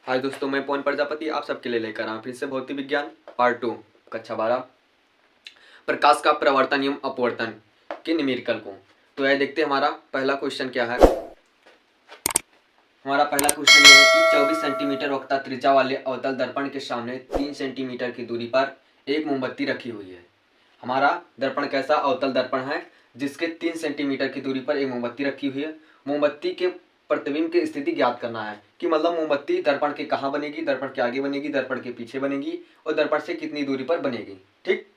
हाय दोस्तों, मैं पवन प्रजापति आप सबके लिए लेकर आया फिर से भौतिक विज्ञान पार्ट 2 कक्षा 12 प्रकाश का प्रवर्तन एवं अपवर्तन के न्यूमेरिकल को। तो यह देखते हैं हमारा पहला क्वेश्चन क्या है। हमारा पहला क्वेश्चन यह है कि 24 सेंटीमीटर वक्रता त्रिज्या वाले अवतल दर्पण के सामने 3 सेंटीमीटर की दूरी पर एक मोमबत्ती रखी हुई है। हमारा दर्पण कैसा अवतल दर्पण है जिसके 3 सेंटीमीटर की दूरी पर एक मोमबत्ती रखी हुई है। मोमबत्ती के प्रतिबिंब की स्थिति ज्ञात करना है कि मतलब मोमबत्ती दर्पण के कहाँ बनेगी, दर्पण के आगे बनेगी, दर्पण के पीछे बनेगी और दर्पण से कितनी दूरी पर बनेगी। ठीक,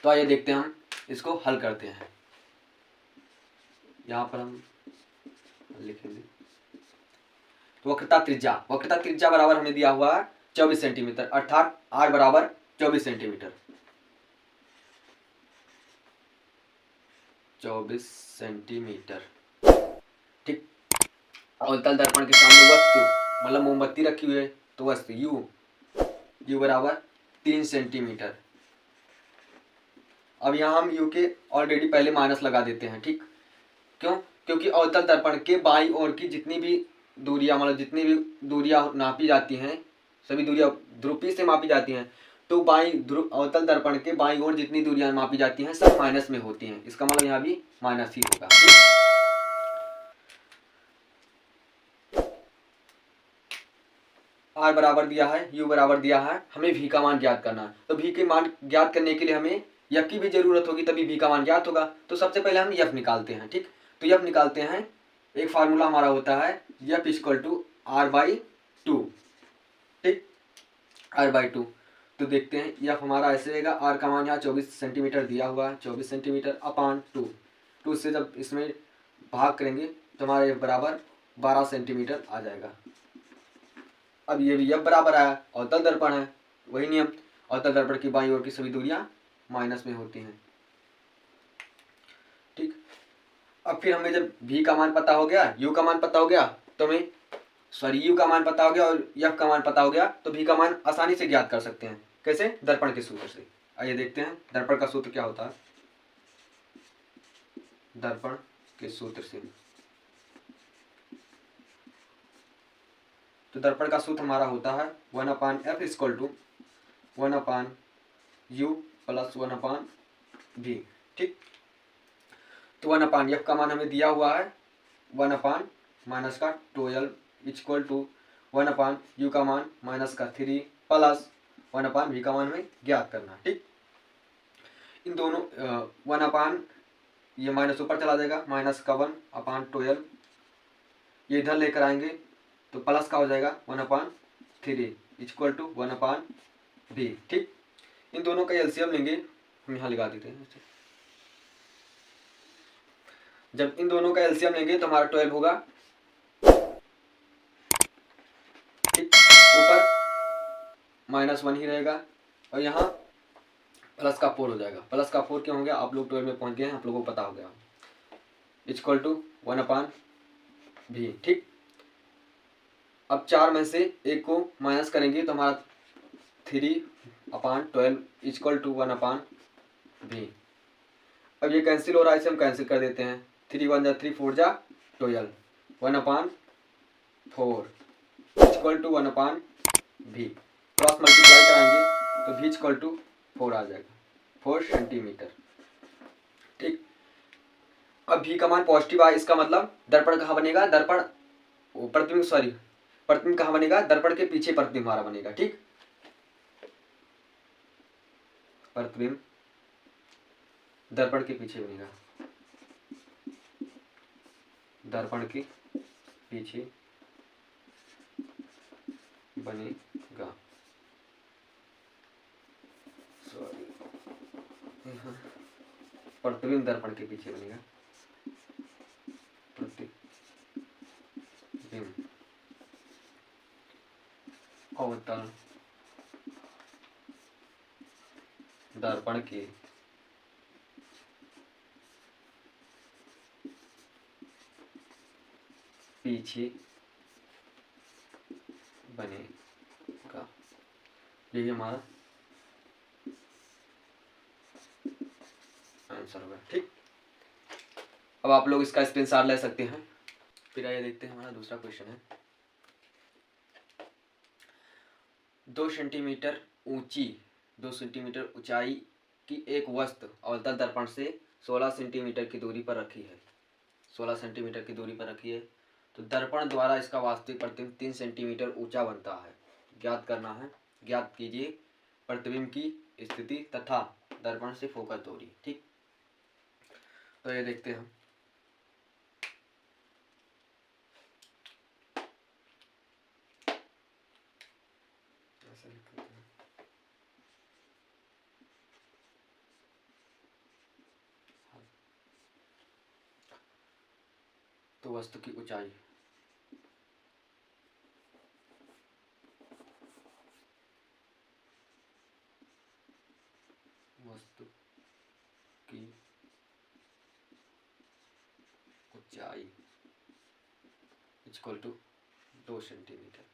तो आइए देखते हैं, हम इसको हल करते हैं। यहाँ पर हम लिखेंगे वक्रता त्रिज्या बराबर हमें दिया हुआ है 24 सेंटीमीटर, अर्थात r बराबर 24 सेंटीमीटर। 24 सेंटीमीटर। ठीक, अवतल दर्पण के सामने वस्तु मतलब मोमबत्ती रखी हुई है, तो वस्तु u बराबर 3 सेंटीमीटर। अब यहाँ हम u के ऑलरेडी पहले माइनस लगा देते हैं। ठीक, क्यों? क्योंकि अवतल दर्पण के बाईं ओर की जितनी भी दूरियां मतलब जितनी भी दूरियां नापी जाती हैं, सभी दूरियां ध्रुवीय से मापी जाती हैं, तो अवतल दर्पण के बाईं ओर जितनी दूरियां मापी जाती हैं सब माइनस में होती हैं। इसका मतलब यहाँ भी माइनस ही होगा। r बराबर दिया है, u बराबर दिया है, हमें v का मान ज्ञात करना है। तो v के मान ज्ञात करने के लिए हमें f की भी जरूरत होगी, तभी v का मान ज्ञात होगा। तो सबसे पहले हम f निकालते हैं। ठीक, तो f निकालते हैं। एक फार्मूला हमारा होता है f इक्वल टू r/2। ठीक, r/2। तो देखते हैं f हमारा ऐसे रहेगा, r का मान यहाँ 24 सेंटीमीटर दिया हुआ है, 24 सेंटीमीटर अपान 2 से जब इसमें भाग करेंगे तो हमारा f बराबर 12 सेंटीमीटर आ जाएगा। अब ये भी f बराबर आया, अवतल दर्पण है, वही नियम, अवतल दर्पण की बाईं ओर की सभी दूरियां माइनस में होती हैं। ठीक, अब फिर हमें जब v का मान पता हो गया, u का मान पता हो गया, तो हमें u का मान पता हो गया और f का मान पता हो गया, तो v का मान आसानी से ज्ञात कर सकते हैं। कैसे? दर्पण के सूत्र से। आइए देखते हैं दर्पण का सूत्र क्या होता है। दर्पण के सूत्र से, तो दर्पण का सूत्र हमारा होता है 1/f equal to 1/u plus 1/v। ठीक, तो 1/f का मान हमें दिया हुआ है 1/ माइनस का 12 इक्वल टू 1/u का मान माइनस का 3 प्लस 1/v का मान हमें ज्ञात करना। ठीक, इन दोनों 1/ ये माइनस ऊपर चला जाएगा, माइनस का 1/12 ये इधर लेकर आएंगे तो प्लस का हो जाएगा 1/3 इक्वल टू 1/v। ठीक, इन दोनों का एलसीएम लेंगे, हम यहाँ लगा देते हैं। जब इन दोनों का एलसीएम लेंगे तो हमारा 12 होगा। ठीक, ऊपर -1 ही रहेगा और यहाँ प्लस का 4 हो जाएगा। प्लस का 4 क्यों हो गया? आप लोग 12 में पहुंच गए हैं, आप लोगों को पता हो गया। Equal to 1/v। ठीक, अब 4 में से एक को माइनस करेंगे तो हमारा 3/12 इक्वल टू 1/v। अब ये कैंसिल हो रहा है, इसे हम कैंसिल कर देते हैं। 3 1 जा 3 4 जा 12 1/4 equal to 1/v। Cross multiply कराएंगे तो v इक्वल टू 4 आ जाएगा, 4 सेंटीमीटर। ठीक, अब v का मान पॉजिटिव आया, इसका मतलब दर्पण कहाँ बनेगा? प्रतिबिंब कहाँ बनेगा? दर्पण के पीछे प्रतिबिंब हमारा बनेगा। ठीक, प्रतिबिंब दर्पण के पीछे बनेगा, दर्पण के पीछे बनेगा। प्रतिबिंब दर्पण के पीछे बनेगा, प्रतिबिंब अवतल दर्पण के पीछे बनेगा। यही हमारा आंसर होगा। ठीक, अब आप लोग इसका स्क्रीनशॉट ले सकते हैं। फिर आइए देखते हैं हमारा दूसरा क्वेश्चन है। 2 सेंटीमीटर ऊंची 2 सेंटीमीटर ऊंचाई की एक वस्तु अवतल दर्पण से 16 सेंटीमीटर की दूरी पर रखी है। 16 सेंटीमीटर की दूरी पर रखी है तो दर्पण द्वारा इसका वास्तविक प्रतिबिंब 3 सेंटीमीटर ऊंचा बनता है। ज्ञात करना है। ज्ञात कीजिए प्रतिबिंब की स्थिति तथा दर्पण से फोकस दूरी। ठीक, तो ये देखते हैं। तो वस्तु की ऊंचाई वस्तु की ऊंचाई इक्वल टू 2 सेंटीमीटर,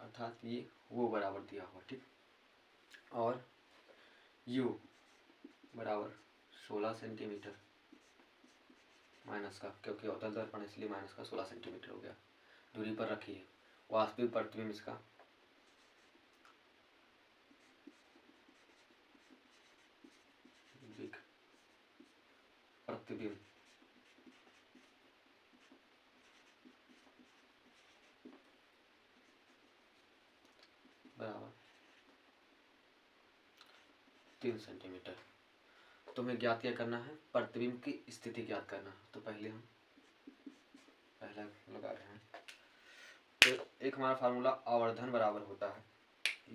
अर्थात ये वो बराबर दिया हुआ। ठीक, और u बराबर 16 सेंटीमीटर माइनस का, क्योंकि अवतल दर्पण इसलिए माइनस का 16 सेंटीमीटर हो गया, दूरी पर रखी है। वास्तविक प्रतिबिंब इसका प्रतिबिंब बराबर 3 सेंटीमीटर। तो हमें ज्ञात क्या करना है? प्रतिबिंब की स्थिति ज्ञात करना है। तो पहले हम पहला लगा रहे हैं। तो एक हमारा फार्मूला आवर्धन बराबर होता है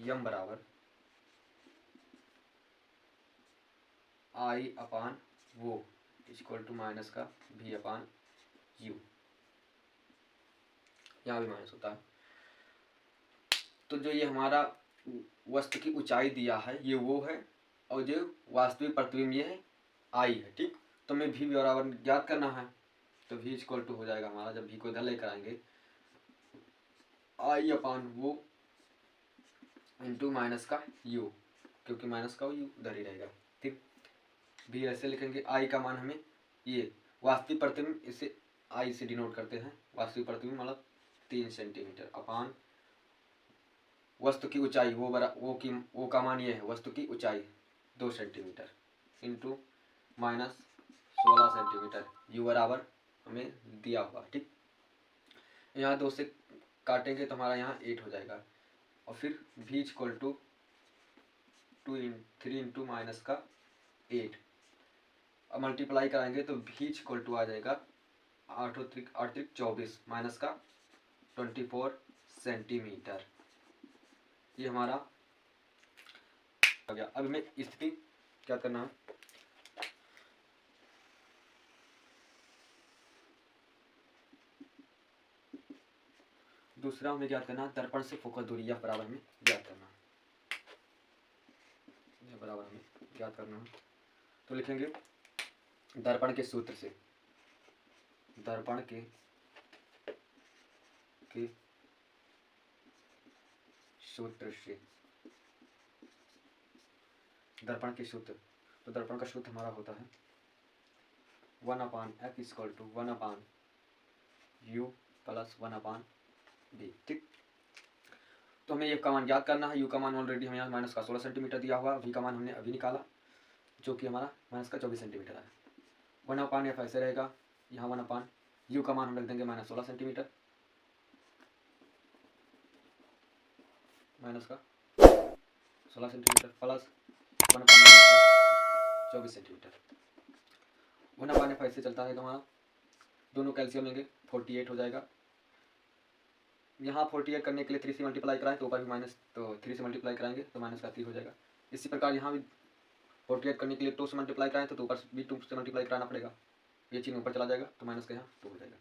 यम बराबर आई अपान वो इक्वल टू माइनस का भी अपान यू, यहाँ भी माइनस होता है। तो जो ये हमारा वस्तु की ऊंचाई दिया है ये वो है, और जो वास्तविक प्रतिबिंब ये है आई है। ठीक, तो हमें भी बराबर ज्ञात करना है। तो भी इक्वल टू हो जाएगा हमारा, जब भी को इधर लेकर आएंगे, आई अपान वो इंटू माइनस का यू, क्योंकि माइनस का यू उधर ही रहेगा। ठीक, भी ऐसे लिखेंगे। आई का मान हमें ये वास्तविक प्रतिबिंब, इसे आई से डिनोट करते हैं। वास्तविक प्रतिबिंब मतलब 3 सेंटीमीटर अपान वस्तु की ऊंचाई वो का मान ये है, वस्तु की ऊंचाई 2 centimetre into minus 16 centimetre, you बराबर हमें दिया हुआ। ठीक, यहाँ 2 से काटेंगे तो हमारा यहाँ 8 हो जाएगा, और फिर भी इक्वल टू 3 इंटू माइनस का 8, अब मल्टीप्लाई कराएंगे तो भी इक्वल टू आ जाएगा 8 त्रिक 24 माइनस का 24 सेंटीमीटर। ये हमारा आ गया। अब हमें स्थिति क्या करना है? दूसरा हमें ज्ञात करना है दर्पण से फोकस दूरी, यह बराबर हमें ज्ञात करना है। यह बराबर हमें ज्ञात करना है। तो लिखेंगे दर्पण के सूत्र से, दर्पण के सूत्र से, दर्पण के सूत्र। तो दर्पण का सूत्र हमारा होता है 1/f equal to 1/u plus 1/b। ठीक, तो हमें ये का मान ज्ञात करना है। u का मान ऑलरेडी हमें यहाँ माइनस का 16 सेंटीमीटर दिया हुआ, v का मान हमने अभी निकाला जो कि हमारा माइनस का 24 सेंटीमीटर है। 1/f ऐसे रहेगा, यहाँ 1/u का मान हम रख देंगे माइनस 16 सेंटीमीटर, माइनस का 16 सेंटीमीटर प्लस 1/24 सेंटीमीटर। 1/f ऐसे चलता है तो हमारा दोनों कैल्शियम लेंगे 48 हो जाएगा। यहाँ 48 करने के लिए 3 से मल्टीप्लाई कराएं तो ऊपर भी माइनस, तो 3 से मल्टीप्लाई कराएंगे तो माइनस का 3 हो जाएगा। इसी प्रकार यहाँ भी 48 करने के लिए 2 से मल्टीप्लाई कराएं तो ऊपर भी 2 से मल्टीप्लाई कराना पड़ेगा, ये चिन्ह ऊपर चला जाएगा तो माइनस का यहाँ 2 हो जाएगा।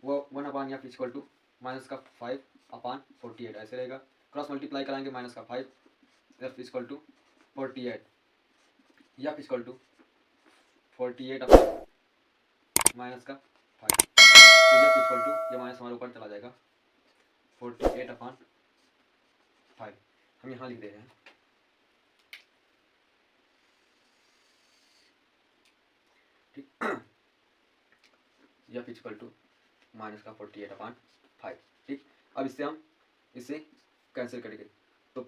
वो 1/f इक्वल टू माइनस का 5/48 ऐसे रहेगा। क्रॉस मल्टीप्लाई कराएंगे माइनस का 5, f equal to 48, f equal to 48 upon minus का 5, तो f इक्वल टू ये माइनस हमारे ऊपर चला जाएगा 48/5, हम यहाँ लिख दे रहे हैं। ठीक, f इक्वल टू माइनस का 48/5। ठीक, अब इससे हम इसे कैंसिल करेंगे तो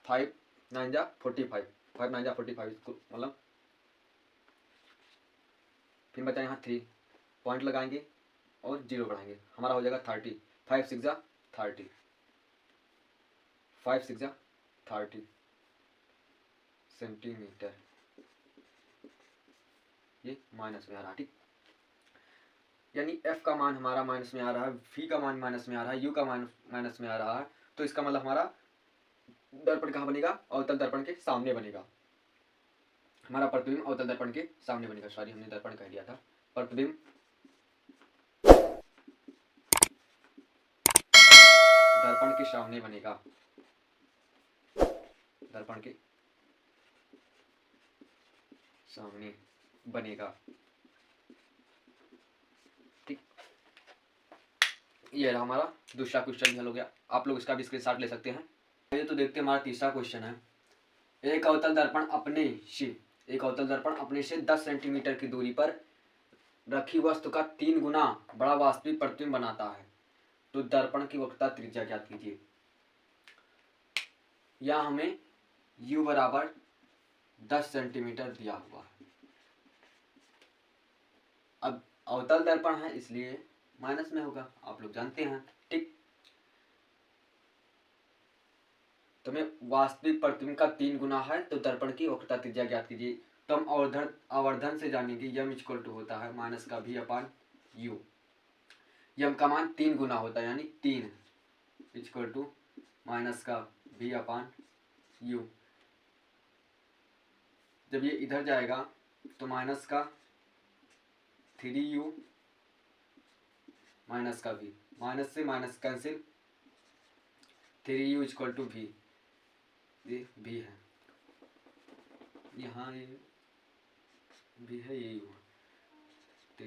5 9 जा 45, 5 9 जा 45, इसको मतलब फिर बचा यहाँ 3 पॉइंट लगाएंगे और 0 बढ़ाएंगे, हमारा हो जाएगा 30, 5 6 जा 30, 5 6 जा 30 सेंटीमीटर। ये माइनस में आ रहा है, ठीक, यानी f का मान हमारा माइनस में आ रहा है, v का मान माइनस में आ रहा है, u का मान माइनस में आ रहा है, तो इसका मतलब हमारा दर्पण कहाँ बनेगा, अवतल दर्पण के सामने बनेगा, हमारा प्रतिबिंब अवतल दर्पण के सामने बनेगा, सॉरी हमने दर्पण कह दिया था, प्रतिबिंब दर्पण के सामने बनेगा, दर्पण के सामने बनेगा, ठीक। ये हमारा दूसरा क्वेश्चन हल हो गया, आप लोग इसका भी स्क्रीनशॉट ले सकते हैं। ये तो देखते हैं, हमारा तीसरा क्वेश्चन है, एक अवतल दर्पण अपने से 10 सेंटीमीटर की दूरी पर रखी वस्तु का 3 गुना बड़ा वास्तविक प्रतिबिंब बनाता है, तो दर्पण की वक्रता त्रिज्या ज्ञात कीजिए। या हमें u बराबर 10 सेंटीमीटर दिया हुआ है, अब अवतल दर्पण है इसलिए माइनस में होगा, आप लोग जानते हैं, ठीक। तो हमें वास्तविक प्रतिबिंब का 3 गुना है, तो दर्पण की वक्रता त्रिज्या ज्ञात कीजिए। तो हम आवर्धन से जानेंगे, यम इक्वल टू होता है माइनस का v अपान यू, यम का मान 3 गुना होता है, यानी 3 इक्वल टू माइनस का v अपान यू, जब ये इधर जाएगा तो माइनस का 3u माइनस का v, माइनस से minus cancel, 3u equal to v, ये v है, यहाँ ये v है, ये u, तो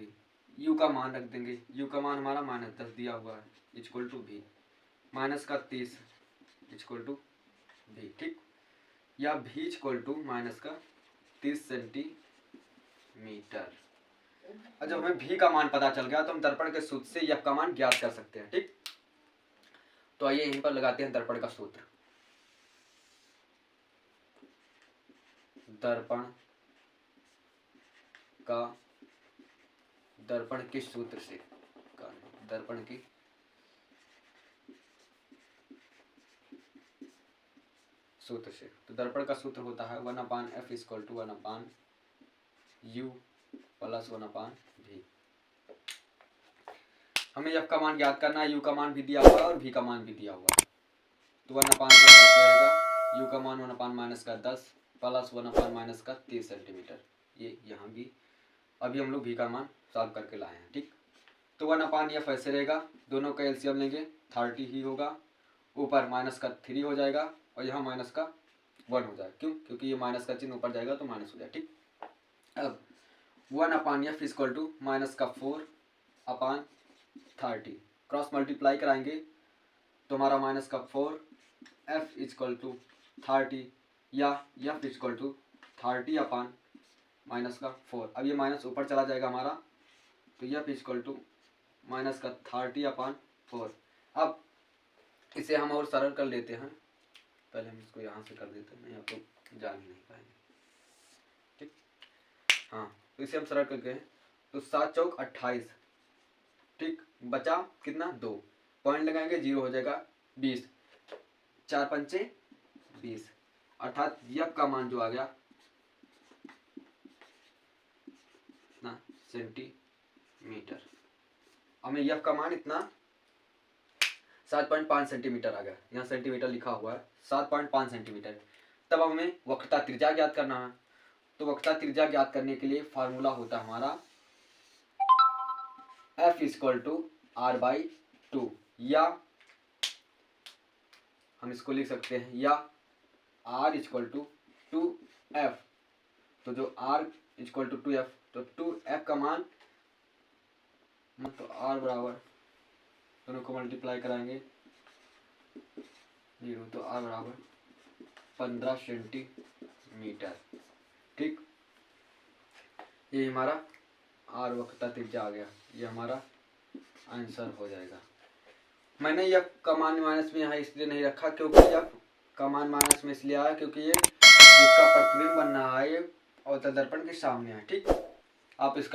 u का मान रख देंगे, u का मान हमारा -10 दिया हुआ है, इक्वल टू v, माइनस का 30 इक्वल टू v, ठीक। या v इक्वल टू माइनस का 30 सेंटीमीटर। और जब हमें v का मान पता चल गया तो हम दर्पण के सूत्र से f का मान ज्ञात कर सकते हैं, ठीक। तो आइए यहीं पर लगाते हैं दर्पण का सूत्र, दर्पण के सूत्र से, दर्पण की सूत्र से, तो दर्पण का सूत्र होता है 1/f equal to 1/u plus 1/v। हमें f का मान ज्ञात करना है, u का मान भी दिया हुआ है और v का मान भी दिया हुआ है, तो 1/f रहेगा, u का मान 1/-10 प्लस 1/-30 सेंटीमीटर, ये यहाँ भी अभी हम लोग v का मान सॉल्व करके लाए हैं, ठीक। तो 1/f ऐसे रहेगा, दोनों का एलसीएम लेंगे 30 ही होगा, ऊपर माइनस का 3 हो जाएगा और यहाँ माइनस का 1 हो जाएगा, क्यों, क्योंकि ये माइनस का चिन्ह ऊपर जाएगा तो माइनस हो जाएगा, ठीक। अब 1/f इक्वल टू माइनस का 4/30, क्रॉस मल्टीप्लाई कराएंगे तो हमारा माइनस का 4, f इक्वल टू 30 या f इक्वल टू 30/-4, अब ये माइनस ऊपर चला जाएगा हमारा, तो f इक्वल टू माइनस का 30/4। अब इसे हम और सरल कर लेते हैं, पहले हम इसको यहाँ से कर देते हैं, आप लोग जान ही नहीं पाएंगे, ठीक। हाँ, तो इसे हम सरल करके, तो 7 चौक 28, ठीक, बचा कितना 2, पॉइंट लगाएंगे 0 हो जाएगा 20, 4 पंचे 20, अर्थात f का मान जो आ गया ना सेंटीमीटर, हमें f का मान इतना 7.5 सेंटीमीटर आ गया, यहाँ सेंटीमीटर लिखा हुआ है 7.5 सेंटीमीटर। तब हमें वक्रता त्रिज्या ज्ञात करना है, तो वक्रता त्रिज्या ज्ञात करने के लिए फार्मूला होता है हमारा f इक्वल टू r/2, या हम इसको लिख सकते हैं या r इक्वल टू 2f, तो जो r इक्वल टू 2f, तो 2f का मान, तो r बराबर, दोनों को मल्टीप्लाई कराएंगे 0, तो r बराबर 15 सेंटीमीटर, ठीक। ये हमारा r वक्रता त्रिज्या आ गया, ये हमारा आंसर हो जाएगा। मैंने यफ का मान माइनस में यहाँ इसलिए नहीं रखा क्योंकि यफ का मान माइनस में इसलिए आया क्योंकि ये जिसका प्रतिबिंब बन रहा है ये अवतल दर्पण के सामने है। ठीक, आप इसका